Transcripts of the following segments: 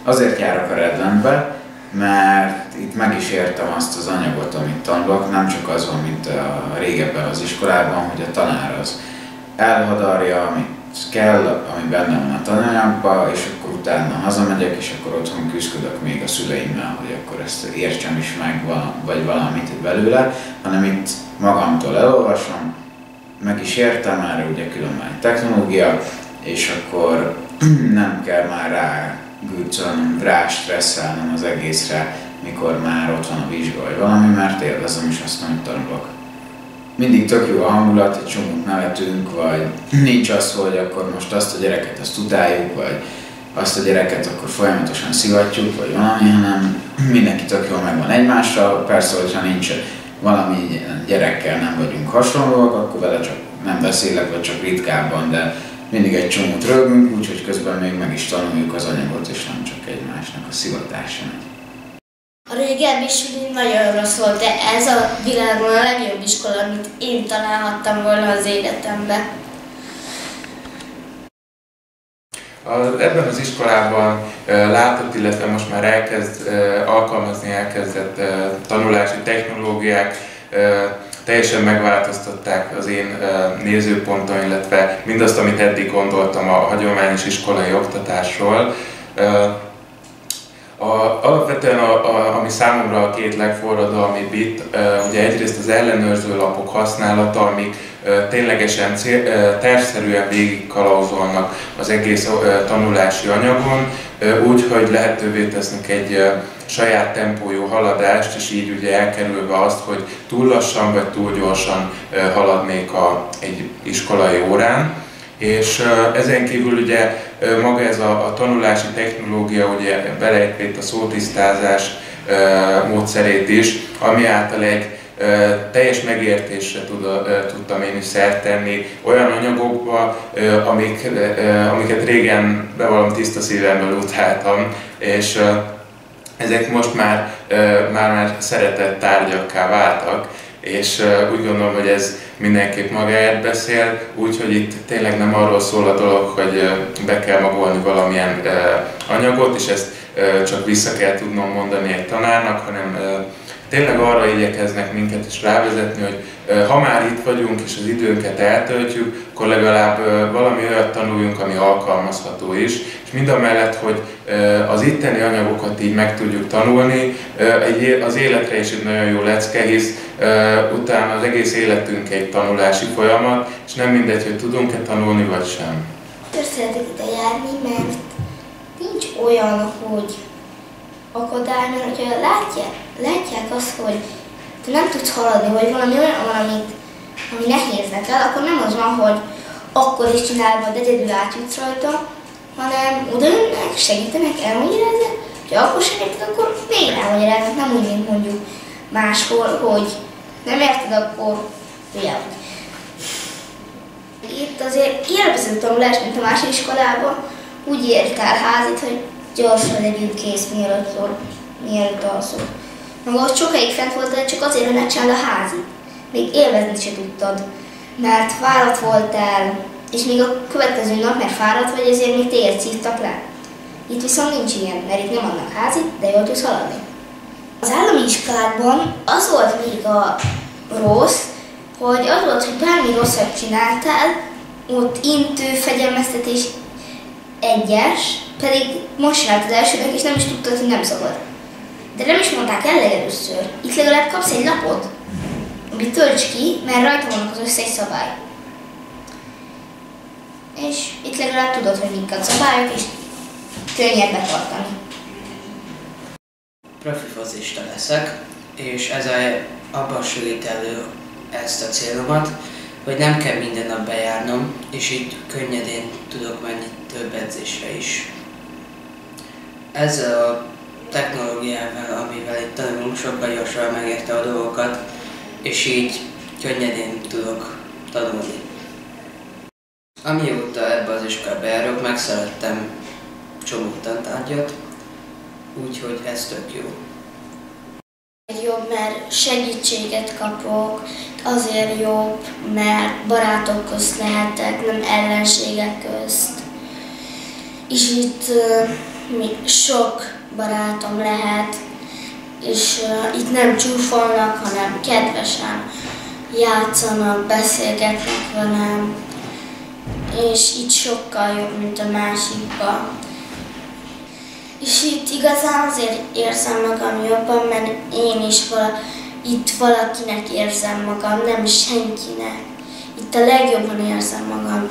Azért járok a Redlandbe, mert itt meg is értem azt az anyagot, amit tanulok, nem csak az van, mint a régebben az iskolában, hogy a tanár az elhadarja, amit kell, ami benne van a tananyagban, és akkor utána hazamegyek, és akkor otthon küzdök még a szüleimmel, hogy akkor ezt értsem is meg, vagy valamit belőle, hanem itt magamtól elolvasom, meg is értem, már ugye különben egy technológia, és akkor nem kell már rá stresszelnem az egészre, mikor már ott van a vizsga vagy valami, mert élvezem is azt, amit tanulok. Mindig tök jó a hangulat, egy csomót nevetünk, vagy nincs az, hogy akkor most azt a gyereket azt utáljuk, vagy azt a gyereket akkor folyamatosan szivatjuk, vagy valami, hanem mindenki tök jól megvan egymással. Persze, hogyha nincs valami gyerekkel nem vagyunk hasonlóak, akkor vele csak nem beszélek, vagy csak ritkábban, de mindig egy csomót rögünk, úgyhogy közben még meg is tanuljuk az anyagot, és nem csak egymásnak a szivatása megy. A régebbi suli nagyon rossz volt, de ez a világon a legjobb iskola, amit én találhattam volna az életemben. Ebben az iskolában látott, illetve most már elkezdett tanulási technológiák teljesen megváltoztatták az én nézőpontom, illetve mindazt, amit eddig gondoltam a hagyományos iskolai oktatásról. Alapvetően ami számomra a két legforradalmibb itt, ugye egyrészt az ellenőrző lapok használata, amik ténylegesen tervszerűen végigkalauzolnak az egész tanulási anyagon, úgy, hogy lehetővé tesznek egy saját tempójú haladást, és így ugye elkerülve azt, hogy túl lassan vagy túl gyorsan haladnék egy iskolai órán. És ezen kívül ugye maga ez a tanulási technológia ugye beleértve itt a szótisztázás módszerét is, ami által egy teljes megértésre tudtam én is szert tenni olyan anyagokba, amiket régen bevallom tiszta szívemből utáltam, és ezek most már szeretett tárgyakká váltak, és úgy gondolom, hogy ez mindenképp magáért beszél, úgyhogy itt tényleg nem arról szól a dolog, hogy be kell magolni valamilyen anyagot, és ezt csak vissza kell tudnom mondani egy tanárnak, hanem tényleg arra igyekeznek minket is rávezetni, hogy ha már itt vagyunk és az időnket eltöltjük, akkor legalább valami olyat tanuljunk, ami alkalmazható is. És mindamellett, hogy az itteni anyagokat így meg tudjuk tanulni, az életre is egy nagyon jó lecke, hisz utána az egész életünk egy tanulási folyamat, és nem mindegy, hogy tudunk-e tanulni, vagy sem. Szeretek ide járni, mert nincs olyan, hogy akadály, mert hogyha látják azt, hogy te nem tudsz haladni, vagy valami olyan van, ami nehéz neked, akkor nem az van, hogy akkor is csinálod, vagy egyedül átjutsz rajta, hanem oda jönnek, segítenek, elmagyarázzák, ha akkor segíted, akkor még elmagyaráznak, nem úgy, mint mondjuk máshol, hogy nem érted, akkor ugye. Itt azért élvező tanulás, mint a másik iskolában, úgy ért el házit, hogy gyorsan legyünk kész, mielőtt alszol. Maga ott sokáig fent voltál, csak azért, hogy megcsináld a házit. Még élvezni se tudtad, mert fáradt voltál, és még a következő nap, mert fáradt vagy, ezért még téged szívtak le. Itt viszont nincs ilyen, mert itt nem adnak házit, de jól tudsz haladni. Az állami iskolákban az volt még a rossz, hogy az volt, hogy bármi rosszat csináltál, ott intő, fegyelmeztetés egyes, pedig most csináltad elsőnek, és nem is tudtad, hogy nem szabad. De nem is mondták el legelőször. Itt legalább kapsz egy lapot, amit tölts ki, mert rajta vannak az összes szabály. És itt legalább tudod, hogy mik a szabályok, és könnyebb betartani. Profi focista leszek, és ezzel abban segít elő ezt a célomat, hogy nem kell minden nap bejárnom, és így könnyedén tudok menni több edzésre is. Ezzel a technológiával, amivel itt tanulunk, sokkal gyorsabban megérte a dolgokat, és így könnyedén tudok tanulni. Amióta ebbe az iskolába járok, megszerettem csomó tantárgyat, úgyhogy ez tök jó. Jobb, mert segítséget kapok, azért jobb, mert barátok közt lehetek, nem ellenségek közt. És itt sok barátom lehet, és itt nem csúfolnak, hanem kedvesen játszanak, beszélgetnek velem, és itt sokkal jobb, mint a másikban. És itt igazán azért érzem magam jobban, mert én is itt valakinek érzem magam, nem senkinek. Itt a legjobban érzem magam.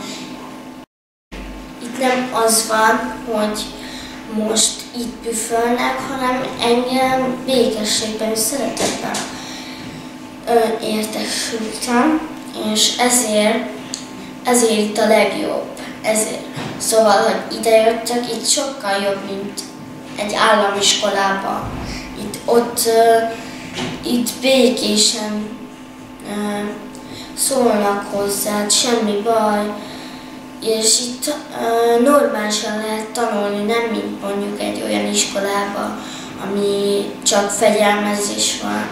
Itt nem az van, hogy most itt büfölnek, hanem engem békességben és szeretetben értesültem, és ezért itt a legjobb. Szóval, hogy ide jöttök, itt sokkal jobb, mint egy államiskolában. Itt békésen szólnak hozzád, semmi baj, és itt normálisan lehet tanulni, nem mint mondjuk egy olyan iskolában, ami csak fegyelmezés van.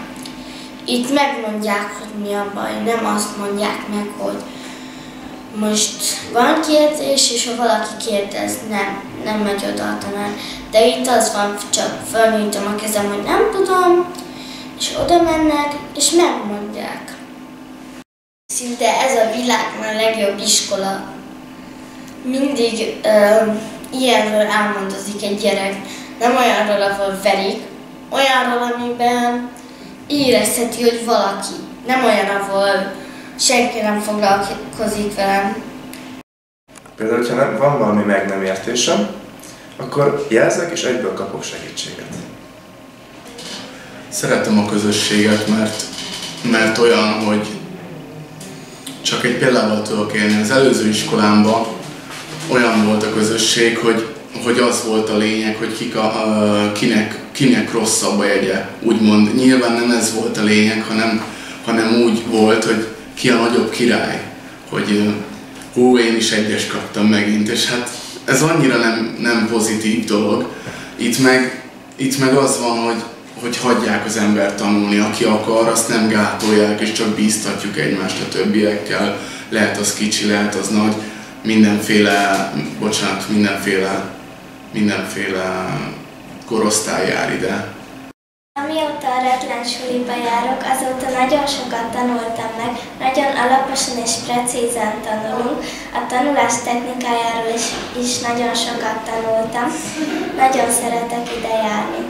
Itt megmondják, hogy mi a baj, nem azt mondják meg, hogy most van kérdés, és ha valaki kérdez, nem megy oda a tanár. De itt az van, csak felnyújtom a kezem, hogy nem tudom, és oda mennek, és megmondják. Szinte ez a világban a legjobb iskola. Mindig ilyenről álmodozik egy gyerek. Nem olyanról, ahol verik, olyanról, amiben érezheti, hogy valaki. Nem olyan, ahol senki nem foglalkozik velem. Például, ha van valami meg nem értésem, akkor jelzek, és egyből kapok segítséget. Szeretem a közösséget, mert olyan, hogy csak egy példával tudok élni. Az előző iskolámban olyan volt a közösség, hogy az volt a lényeg, hogy kinek rosszabb a jegye. Úgymond nyilván nem ez volt a lényeg, hanem úgy volt, hogy ki a nagyobb király. Hogy én is egyes kaptam megint, és hát ez annyira nem pozitív dolog. Itt meg az van, hogy hagyják az embert tanulni, aki akar, azt nem gátolják, és csak bíztatjuk egymást a többiekkel. Lehet az kicsi, lehet az nagy, mindenféle korosztály jár ide. Amióta a Redlen suliba járok, azóta nagyon sokat tanultam meg, nagyon alaposan és precízen tanulunk. A tanulás technikájáról is nagyon sokat tanultam, nagyon szeretek ide járni.